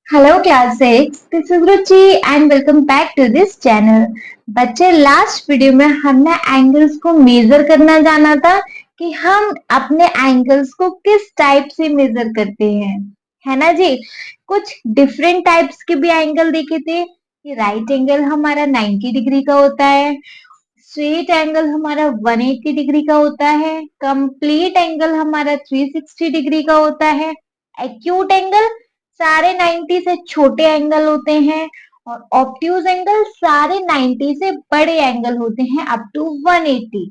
Hello class 6, this is Ruchi and welcome back to this channel. बच्चे last video में हमने angles को major करना जाना था कि हम अपने एंगल्स को किस टाइप से मेजर करते हैं, है ना जी। कुछ डिफरेंट टाइप्स के भी एंगल देखे थे कि राइट एंगल हमारा 90 डिग्री का होता है, स्ट्रेट एंगल हमारा 180 डिग्री का होता है, कंप्लीट एंगल हमारा 360 डिग्री का होता है, एक्यूट एंगल सारे 90 से छोटे एंगल होते हैं और ऑब्ट्यूज एंगल सारे 90 से बड़े एंगल होते हैं अप टू 180।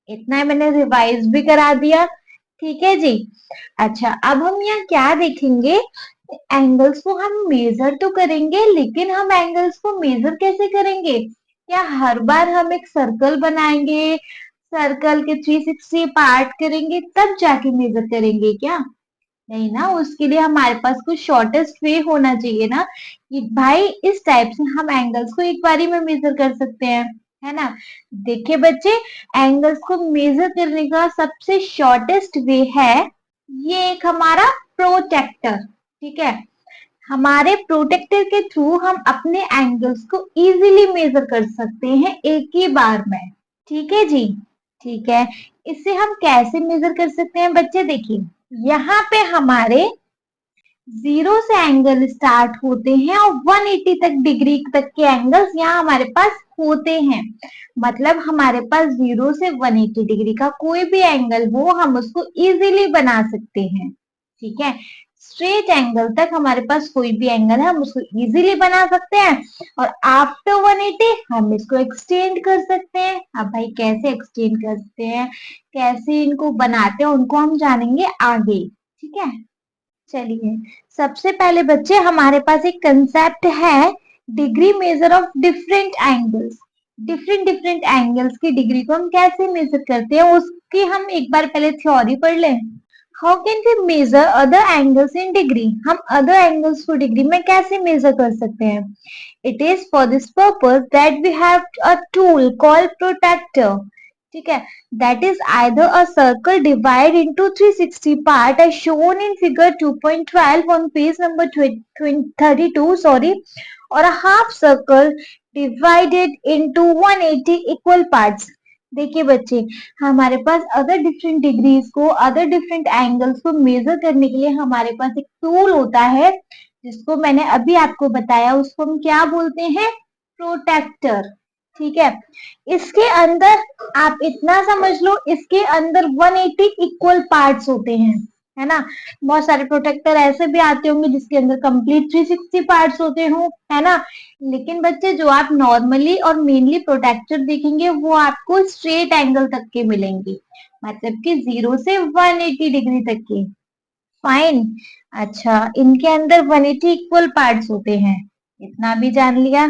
इतना मैंने रिवाइज भी करा दिया, ठीक है जी। अच्छा, अब हम यहाँ क्या देखेंगे, एंगल्स को हम मेजर तो करेंगे लेकिन हम एंगल्स को मेजर कैसे करेंगे। क्या हर बार हम एक सर्कल बनाएंगे, सर्कल के 360 पार्ट करेंगे तब जाके मेजर करेंगे क्या? नहीं ना, उसके लिए हमारे पास कुछ शॉर्टेस्ट वे होना चाहिए ना कि भाई इस टाइप से हम एंगल्स को एक बारी में मेजर कर सकते हैं, है ना। देखिए बच्चे, एंगल्स को मेजर करने का सबसे शॉर्टेस्ट वे है ये एक हमारा प्रोटेक्टर, ठीक है। हमारे प्रोटेक्टर के थ्रू हम अपने एंगल्स को इजीली मेजर कर सकते हैं एक ही बार में, ठीक है जी। ठीक है, इससे हम कैसे मेजर कर सकते हैं बच्चे, देखिए यहाँ पे हमारे 0 से एंगल स्टार्ट होते हैं और 180 तक डिग्री तक के एंगल्स यहाँ हमारे पास होते हैं। मतलब हमारे पास 0 से 180 डिग्री का कोई भी एंगल हो हम उसको इजीली बना सकते हैं, ठीक है। स्ट्रेट एंगल तक हमारे पास कोई भी एंगल है हम उसको इजीली बना सकते हैं और आफ्टर 180 हम इसको एक्सटेंड कर सकते हैं। अब भाई कैसे एक्सटेंड करते हैं, कैसे इनको बनाते हैं, उनको हम जानेंगे आगे, ठीक है। चलिए, सबसे पहले बच्चे हमारे पास एक कंसेप्ट है degree measure of different angles. Different different angles की डिग्री को हम कैसे मेजर करते हैं उसकी हम एक बार पहले थ्योरी पढ़ लें। How can we measure other angles in degree, हम अदर एंगल्स को डिग्री में कैसे मेजर कर सकते हैं। It is for this purpose that we have a tool called protractor, ठीक है। That is either a circle divided into 360 part as shown in figure 2.12 on page number 32, sorry, or a half circle divided into 180 equal parts। देखिए बच्चे, हमारे पास other different degrees को, other different angles को major करने के लिए हमारे पास एक टूल होता है जिसको मैंने अभी आपको बताया, उसको हम क्या बोलते हैं, प्रोटेक्टर, ठीक है। इसके अंदर आप इतना समझ लो, इसके अंदर 180 इक्वल पार्ट्स होते हैं, है ना। बहुत सारे प्रोटेक्टर ऐसे भी आते होंगे जिसके अंदर कंप्लीट 360 पार्ट्स होते हो, है ना। लेकिन बच्चे जो आप नॉर्मली और मेनली प्रोटेक्टर देखेंगे वो आपको स्ट्रेट एंगल तक के मिलेंगे, मतलब कि 0 से 180 डिग्री तक के। फाइन। अच्छा, इनके अंदर 180 इक्वल पार्ट्स होते हैं, इतना भी जान लिया।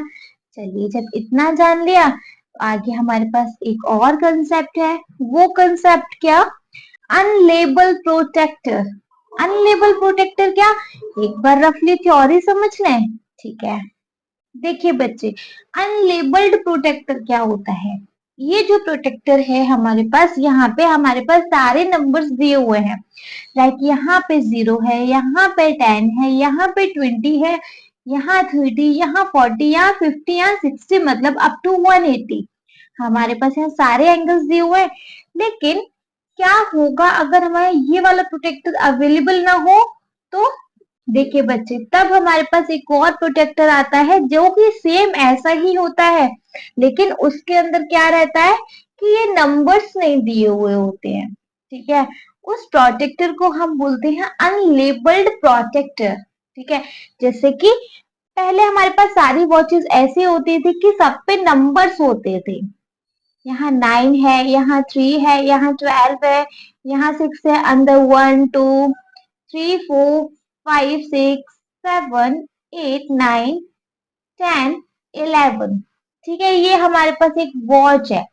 चलिए, जब इतना जान लिया तो आगे हमारे पास एक और कंसेप्ट है। वो कंसेप्ट क्या, अनलेबल प्रोटेक्टर। अनलेबल प्रोटेक्टर क्या, एक बार रफली थ्योरी समझ लें, ठीक है। देखिए बच्चे, अनलेबल्ड प्रोटेक्टर क्या होता है। ये जो प्रोटेक्टर है हमारे पास, यहाँ पे हमारे पास सारे नंबर्स दिए हुए हैं, लाइक यहाँ पे 0 है, यहाँ पे 10 है, यहाँ पे 20 है, यहाँ 30, यहाँ 40, यहाँ 50, यहाँ 60, मतलब अप टू 180 हमारे पास यहाँ सारे एंगल्स दिए हुए हैं। लेकिन क्या होगा अगर हमारा ये वाला प्रोटेक्टर अवेलेबल ना हो तो, देखिए बच्चे, तब हमारे पास एक और प्रोटेक्टर आता है जो कि सेम ऐसा ही होता है, लेकिन उसके अंदर क्या रहता है कि ये नंबर्स नहीं दिए हुए होते हैं, ठीक है। उस प्रोटेक्टर को हम बोलते हैं अनलेबल्ड प्रोटेक्टर, ठीक है। जैसे कि पहले हमारे पास सारी वॉचेस ऐसे होती थी कि सब पे नंबर्स होते थे, यहाँ 9 है, यहाँ 3 है, यहाँ 12 है, यहाँ 6 है, अंदर 1 2 3 4 5 6 7 8 9 10 11, ठीक है। ये हमारे पास एक वॉच है।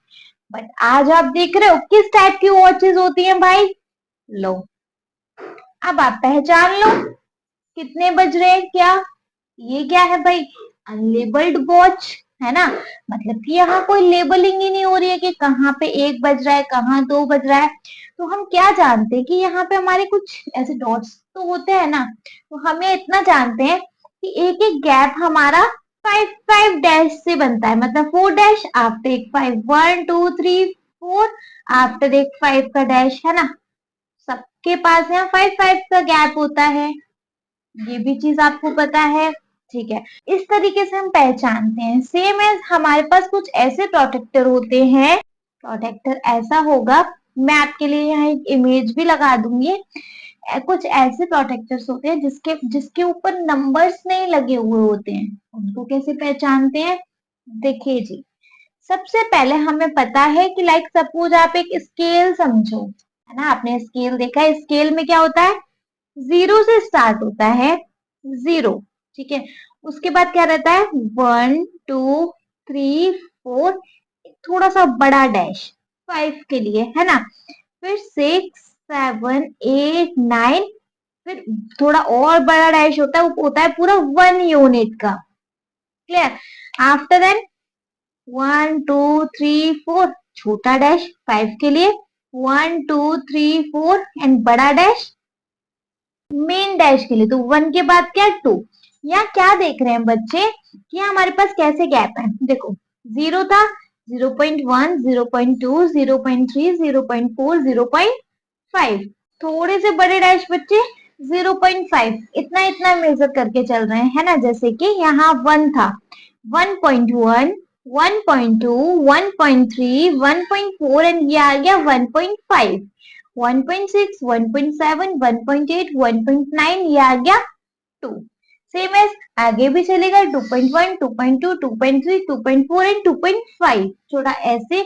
बट आज आप देख रहे हो किस टाइप की वॉचेस होती हैं भाई, लो अब आप पहचान लो कितने बज रहे हैं क्या। ये क्या है भाई, अनलेबल्ड वॉच, है ना। मतलब कि यहाँ कोई लेबलिंग ही नहीं हो रही है कि कहाँ पे 1 बज रहा है, कहाँ 2 बज रहा है। तो हम क्या जानते हैं कि यहाँ पे हमारे कुछ ऐसे डॉट्स तो होते हैं ना, तो हमें इतना जानते हैं कि एक एक गैप हमारा 5 डैश से बनता है, मतलब 4 डैश आफ्टर एक 5, 1 2 3 4 आफ्टर एक 5 का डैश, है ना। सबके पास यहाँ 5 का गैप होता है, ये भी चीज आपको पता है, ठीक है। इस तरीके से हम पहचानते हैं। सेम एज हमारे पास कुछ ऐसे प्रोटेक्टर होते हैं, प्रोटेक्टर ऐसा होगा, मैं आपके लिए यहाँ एक इमेज भी लगा दूंगी। कुछ ऐसे प्रोटेक्टर्स होते हैं जिसके जिसके ऊपर नंबर्स नहीं लगे हुए होते हैं, उनको कैसे पहचानते हैं, देखिए जी। सबसे पहले हमें पता है कि लाइक सपोज आप एक स्केल समझो, है ना, आपने स्केल देखा है, स्केल में क्या होता है, 0 से स्टार्ट होता है, 0, ठीक है। उसके बाद क्या रहता है, 1 2 3 4, थोड़ा सा बड़ा डैश 5 के लिए, है ना। फिर 6 7 8 9, फिर थोड़ा और बड़ा डैश होता है, वो होता है पूरा 1 यूनिट का, क्लियर। आफ्टर देन 1 2 3 4, छोटा डैश 5 के लिए, 1 2 3 4 एंड बड़ा डैश मेन डैश के लिए, तो 1 के बाद क्या, 2। यहाँ क्या देख रहे हैं बच्चे कि हमारे पास कैसे गैप है, देखो 0 था, 0.1 0.2 0.3 0.4 0.5, थोड़े से बड़े डैश बच्चे 0.5, इतना इतना मेजर करके चल रहे हैं, है ना। जैसे कि यहाँ 1 था, 1.1 1.2 1.3 1.4 एंड ये आ गया 1.5, 1.6 1.7 1.8 1.9, ये आ गया 2। सेम एज आगे भी चलेगा, 2.1 2.2 2.3 2.4 एंड 2.5, छोटा ऐसे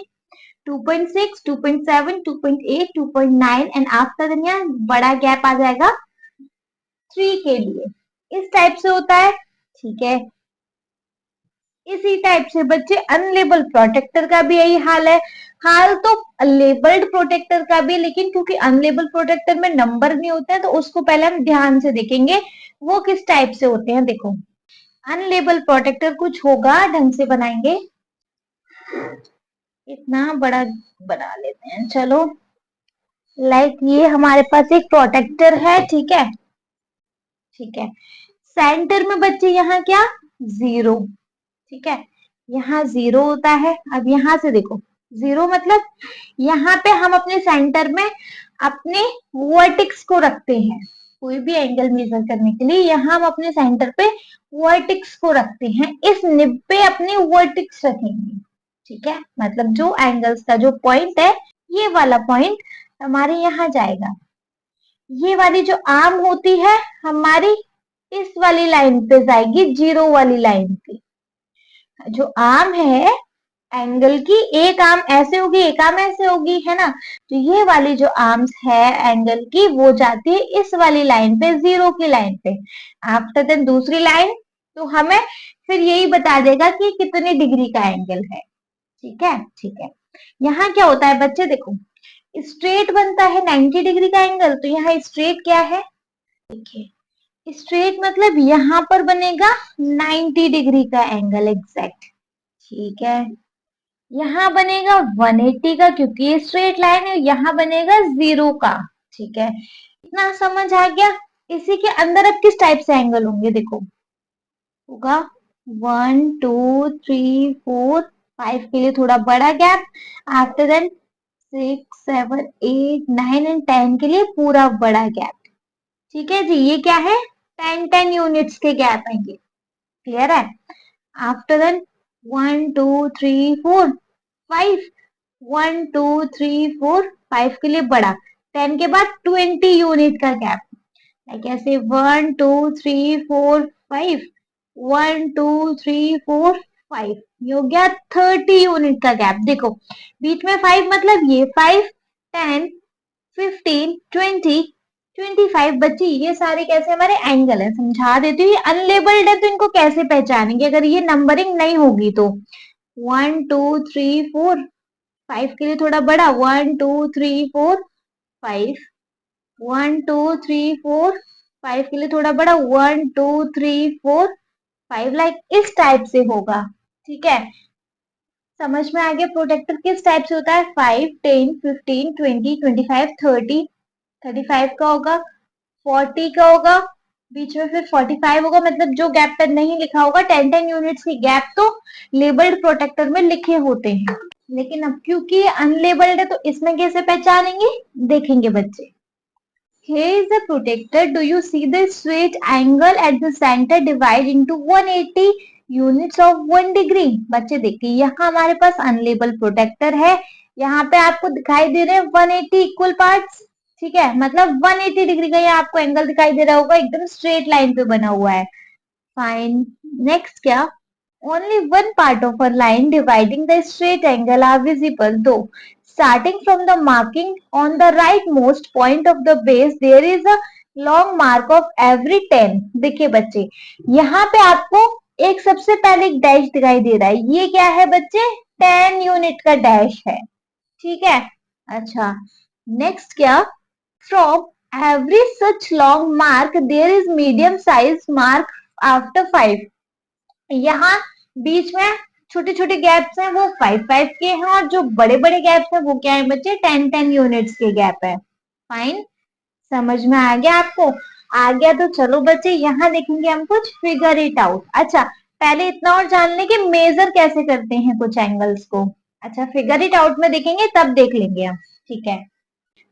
2.6 2.7 2.8 2.9 एंड आफ्टर देन यहाँ बड़ा गैप आ जाएगा 3 के लिए। इस टाइप से होता है, ठीक है। इसी टाइप से बच्चे अनलेबल प्रोटेक्टर का भी यही हाल है। हाल तो लेबल्ड प्रोटेक्टर का भी, लेकिन क्योंकि अनलेबल प्रोटेक्टर में नंबर नहीं होते हैं तो उसको पहले हम ध्यान से देखेंगे वो किस टाइप से होते हैं। देखो अनलेबल प्रोटेक्टर कुछ होगा, ढंग से बनाएंगे, इतना बड़ा बना लेते हैं, चलो। लाइक ये हमारे पास एक प्रोटेक्टर है, ठीक है, ठीक है। सेंटर में बच्चे यहाँ क्या, 0, ठीक है, यहाँ 0 होता है। अब यहाँ से देखो 0 मतलब यहाँ पे हम अपने सेंटर में अपने वर्टेक्स को रखते हैं, कोई भी एंगल मेजर करने के लिए यहाँ हम अपने सेंटर पे वर्टेक्स को रखते हैं, इस निब पे अपने वर्टेक्स रखेंगे, ठीक है। मतलब जो एंगल्स का जो पॉइंट है, ये वाला पॉइंट हमारे यहाँ जाएगा, ये वाली जो आर्म होती है हमारी इस वाली लाइन पे जाएगी, 0 वाली लाइन पे। जो आर्म है एंगल की, एक आर्म ऐसे होगी एक आर्म ऐसे होगी, है ना। तो ये वाली जो आर्म्स है एंगल की वो जाती है इस वाली लाइन पे, 0 की लाइन पे। आफ्टर देन दूसरी लाइन तो हमें फिर यही बता देगा कि कितने डिग्री का एंगल है, ठीक है, ठीक है। यहाँ क्या होता है बच्चे, देखो स्ट्रेट बनता है 90 डिग्री का एंगल, तो यहाँ स्ट्रेट क्या है, देखिए स्ट्रेट मतलब यहाँ पर बनेगा 90 डिग्री का एंगल एग्जैक्ट, ठीक है। यहाँ बनेगा 180 का क्योंकि ये स्ट्रेट लाइन है, यहाँ बनेगा 0 का, ठीक है। इतना समझ आ गया। इसी के अंदर अब किस टाइप से एंगल होंगे, देखो होगा 1 2 3 4 5 के लिए थोड़ा बड़ा गैप, आफ्टर देन 6 7 8 9 एंड 10 के लिए पूरा बड़ा गैप, ठीक है जी। ये क्या है, 10 यूनिट्स के गैप है ये, क्लियर है। आफ्टर देन 1 2 3 4 5, 1 2 3 4 5 के लिए बड़ा, 10 के बाद 20 यूनिट का गैप, लाइक ऐसे 1 2 3 4 5 1 2 3 4 5, ये हो गया 30 यूनिट का गैप। देखो बीच में 5 मतलब ये 5 10 15 20 25 बच्चे, ये सारे कैसे हमारे एंगल है, समझा देती हूँ। ये अनलेबल्ड है तो इनको कैसे पहचानेंगे अगर ये नंबरिंग नहीं होगी तो। 1 2 3 4 5 के लिए थोड़ा बड़ा, 1 2 3 4 5 1 2 3 4 5 के लिए थोड़ा बड़ा, 1 2 3 4 5, लाइक इस टाइप से होगा, ठीक है। समझ में आ गया प्रोटेक्टर किस टाइप से होता है, 5 10 15 20 25 30, 35 का होगा, 40 का होगा, बीच में फिर 45 होगा, मतलब जो गैप पर नहीं लिखा होगा 10-10 यूनिट्स की गैप तो लेबल्ड प्रोटेक्टर में लिखे होते हैं, लेकिन अब क्योंकि अनलेबल्ड है तो इसमें कैसे पहचानेंगे, देखेंगे बच्चे। Here is the protector. Do you see the straight angle at the center divide into 180 units of 1 degree? बच्चे देखिए यहाँ हमारे पास अनलेबल प्रोटेक्टर है, यहाँ पे आपको दिखाई दे रहे हैं 180 इक्वल पार्ट्स, ठीक है, मतलब 180 डिग्री का यहाँ आपको एंगल दिखाई दे रहा होगा, एकदम स्ट्रेट लाइन पे बना हुआ है। फाइन, नेक्स्ट क्या, only one part of a line dividing the straight angle are visible, though starting from the marking on the rightmost point of the base there is a long mark of every 10। देखिए बच्चे यहाँ पे आपको एक सबसे पहले एक dash दिखाई दे रहा है, ये क्या है बच्चे, 10 यूनिट का डैश है, ठीक है। अच्छा, नेक्स्ट क्या, from every such long mark there is medium size mark after 5। यहाँ बीच में छोटे छोटे गैप्स हैं वो 5-5 के हैं, और जो बड़े बड़े गैप्स हैं वो क्या है बच्चे, 10-10 यूनिट्स के गैप है। फाइन, समझ में आ गया आपको, आ गया तो चलो बच्चे यहाँ देखेंगे हम कुछ फिगर इट आउट। अच्छा, पहले इतना और जान लें कि मेजर कैसे करते हैं कुछ एंगल्स को। अच्छा, फिगर इट आउट में देखेंगे तब देख लेंगे हम, ठीक है।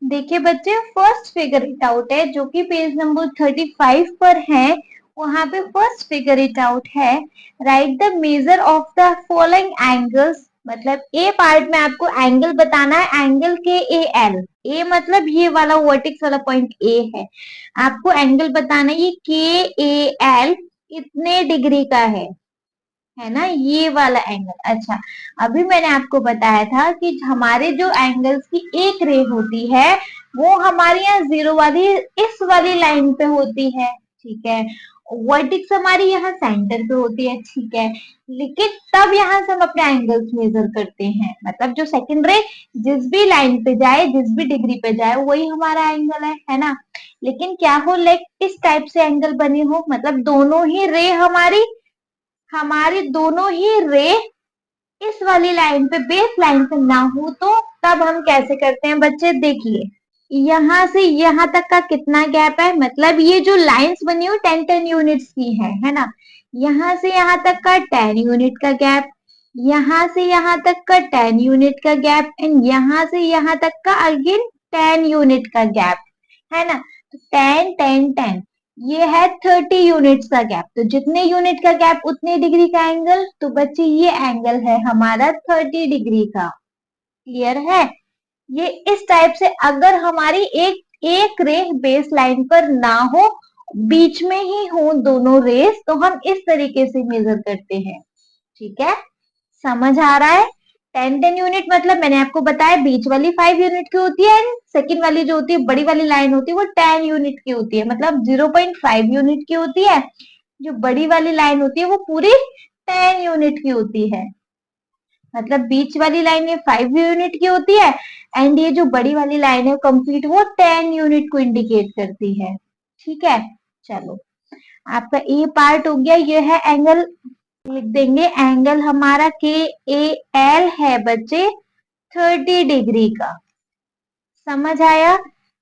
देखिए बच्चे, फर्स्ट फिगर इट आउट है जो कि पेज नंबर 35 पर है, वहां पे फर्स्ट फिगर इट आउट है, right the measure of the following angles, मतलब ए पार्ट में आपको एंगल बताना है, एंगल के ए एल, ए मतलब ये वाला वर्टेक्स वाला पॉइंट ए है, आपको एंगल बताना है, ये के ए एल इतने डिग्री का है ना, ये वाला एंगल। अच्छा, अभी मैंने आपको बताया था कि हमारे जो एंगल्स की एक रे होती है वो हमारे यहाँ जीरो वाली इस वाली लाइन पे होती है, ठीक है, वर्टिक्स हमारी यहाँ सेंटर पे होती है, ठीक है, लेकिन तब यहाँ से हम अपने एंगल्स मेजर करते हैं, मतलब जो सेकंड रे जिस भी लाइन पे जाए, जिस भी डिग्री पे जाए, वही हमारा एंगल है ना। लेकिन क्या हो, लाइक इस टाइप से एंगल बने हो, मतलब दोनों ही रे हमारी दोनों ही रे इस वाली लाइन पे, बेस लाइन पे ना हो, तो तब हम कैसे करते हैं बच्चे, देखिए यहां से यहां तक का कितना गैप है, मतलब ये जो लाइंस बनी हुई 10-10 यूनिट्स की है ना, यहां से यहां तक का 10 यूनिट का गैप, यहां से यहां तक का 10 यूनिट का गैप, एंड यहां से यहां तक का अगेन 10 यूनिट का गैप, है ना, तो 10-10-10 ये है 30 यूनिट्स का गैप, तो जितने यूनिट का गैप उतने डिग्री का एंगल, तो बच्चे ये एंगल है हमारा 30 डिग्री का, क्लियर है। ये इस टाइप से अगर हमारी एक एक रे बेस लाइन पर ना हो, बीच में ही हो दोनों रेस, तो हम इस तरीके से मेजर करते हैं, ठीक है, समझ आ रहा है। 10-10 यूनिट मतलब मैंने आपको बताया बीच वाली 5 यूनिट की होती है, सेकंड वाली जो होती है बड़ी वाली लाइन होती है वो 10 यूनिट की होती है, मतलब 0.5 यूनिट की होती है, जो बड़ी वाली लाइन होती है वो पूरी 10 यूनिट की होती है, मतलब बीच वाली लाइन ये 5 यूनिट की होती है, एंड ये जो बड़ी वाली लाइन है कंप्लीट वो 10 यूनिट को इंडिकेट करती है, ठीक है। चलो, आपका ए पार्ट हो गया, ये है एंगल, लिख देंगे एंगल हमारा के ए एल है बच्चे 30 डिग्री का, समझ आया।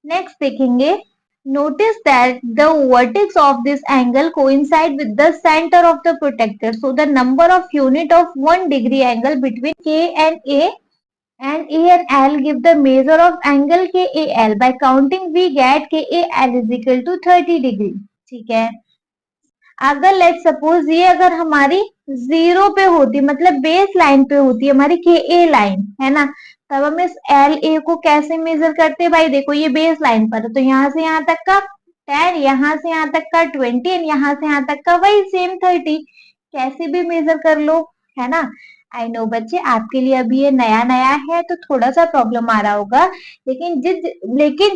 नेक्स्ट देखेंगे, notice that the vertex of this angle coincide with the center of the protector, so the number of unit of 1 degree angle between k and a and L give the measure of angle KAL, by counting we get KAL is equal to 30 degree, ठीक है। अगर let suppose ये अगर हमारी zero पे होती, मतलब base line पे होती है हमारी के ए लाइन, है ना, तब हम इस एल ए को कैसे मेजर करते हैं भाई, देखो ये बेस लाइन पर है तो यहाँ से यहाँ तक का 10, यहाँ से यहाँ तक का 20, और यहाँ से यहाँ तक का वही सेम 30, कैसे भी मेजर कर लो, है ना। आई नो बच्चे, आपके लिए अभी ये नया नया है तो थोड़ा सा प्रॉब्लम आ रहा होगा, लेकिन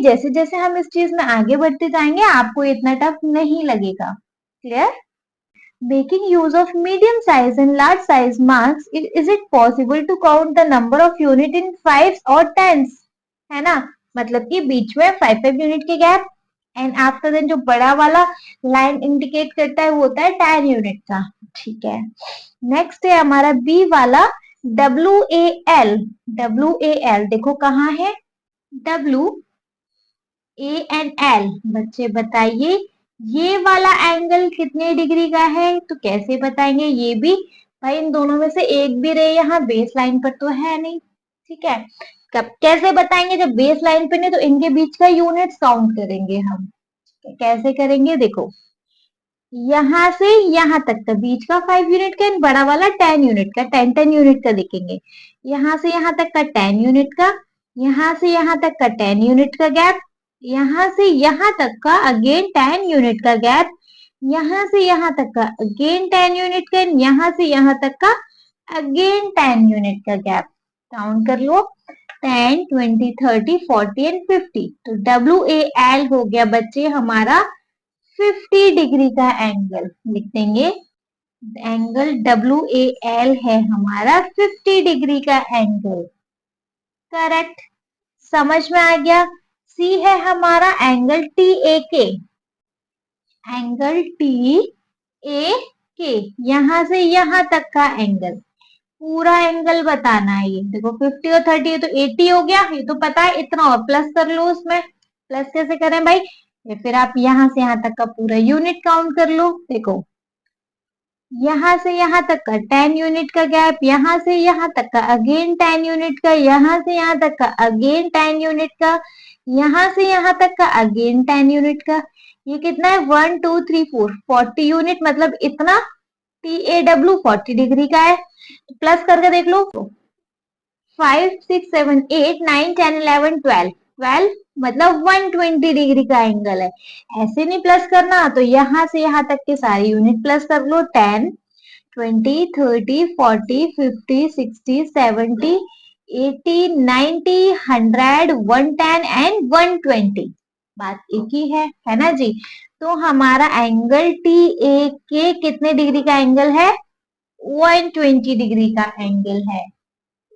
जैसे जैसे हम इस चीज में आगे बढ़ते जाएंगे आपको इतना टफ नहीं लगेगा, clear. Making use of medium size and large size marks, is it possible to count the number of unit in fives or tens, है ना, मतलब कि बीच में 5-5 यूनिट के गैप, एंड आफ्टर देन जो बड़ा वाला लाइन इंडिकेट करता है वो होता है 10 यूनिट का, ठीक है। नेक्स्ट है हमारा बी वाला WAL, WAL देखो कहाँ है, W A and L, बच्चे बताइए ये वाला एंगल कितने डिग्री का है, तो कैसे बताएंगे ये भी? भाई इन दोनों में से एक भी रे यहाँ बेस लाइन पर तो है नहीं, ठीक है। कब कैसे बताएंगे? जब बेस लाइन पे नहीं तो इनके बीच का यूनिट्स काउंट करेंगे हम। कैसे करेंगे देखो, यहाँ से यहाँ तक का बीच का 5 यूनिट का, बड़ा वाला 10 यूनिट का, 10 यूनिट का देखेंगे। यहाँ से यहाँ तक का 10 यूनिट का, यहाँ से यहाँ तक का 10 यूनिट का गैप, यहाँ से यहाँ तक का अगेन 10 यूनिट का गैप, यहाँ से यहाँ तक का अगेन 10 यूनिट का, यहाँ से यहाँ तक का अगेन 10 यूनिट का गैप। काउंट कर लो, 10, 20, 30, 40 एंड 50। तो WAL हो गया बच्चे हमारा 50 डिग्री का एंगल। लिख देंगे एंगल WAL है हमारा 50 डिग्री का एंगल। करेक्ट, समझ में आ गया। सी है हमारा एंगल TAK। एंगल TAK यहां से यहां तक का एंगल, पूरा एंगल बताना है। ये देखो 50 और 30 है तो 80 हो गया, ये तो पता है। इतना और प्लस कर लो उसमें। प्लस कैसे करें भाई? या फिर आप यहां से यहां तक का पूरा यूनिट काउंट कर लो। देखो यहां से यहां तक का 10 यूनिट का गैप, यहां से यहां तक का अगेन 10 यूनिट का, यहां से यहां तक का अगेन 10 यूनिट का, यहां से यहां तक का अगेन 10 यूनिट का। ये कितना है? 1 2 3 4 40 यूनिट, मतलब इतना TAW 40 डिग्री का है। तो प्लस करके देख लो, 5 6 7 8 9 10 11 12, 12 मतलब 120 डिग्री का एंगल है। ऐसे नहीं प्लस करना, तो यहां से यहां तक के सारे यूनिट प्लस कर लो। 10 20 30 40 50 60 70 80 90 100 110 एंड 120। बात एक ही है ना जी? तो हमारा एंगल TAK कितने डिग्री का एंगल है? 120 डिग्री का एंगल है।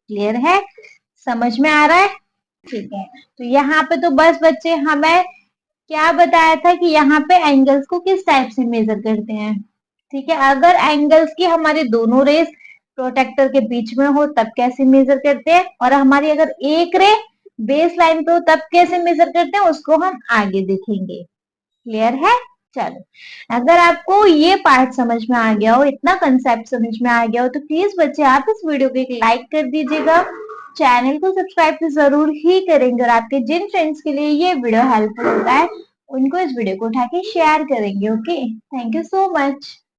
क्लियर है? समझ में आ रहा है? ठीक है। तो यहाँ पे तो बस बच्चे हमें क्या बताया था कि यहाँ पे एंगल्स को किस टाइप से मेजर करते हैं। ठीक है, अगर एंगल्स की हमारे दोनों रेस प्रोटेक्टर के बीच में हो तब कैसे मेजर करते हैं, और हमारी अगर एक रे बेस लाइन पे हो तब कैसे मेजर करते हैं, उसको हम आगे देखेंगे। क्लियर है? चलो, अगर आपको ये पार्ट समझ में आ गया हो, इतना कंसेप्ट समझ में आ गया हो, तो प्लीज बच्चे आप इस वीडियो को एक लाइक कर दीजिएगा। चैनल को सब्सक्राइब तो जरूर ही करेंगे, और आपके जिन फ्रेंड्स के लिए ये वीडियो हेल्पफुल होता है उनको इस वीडियो को उठा के शेयर करेंगे। Okay, thank you so much.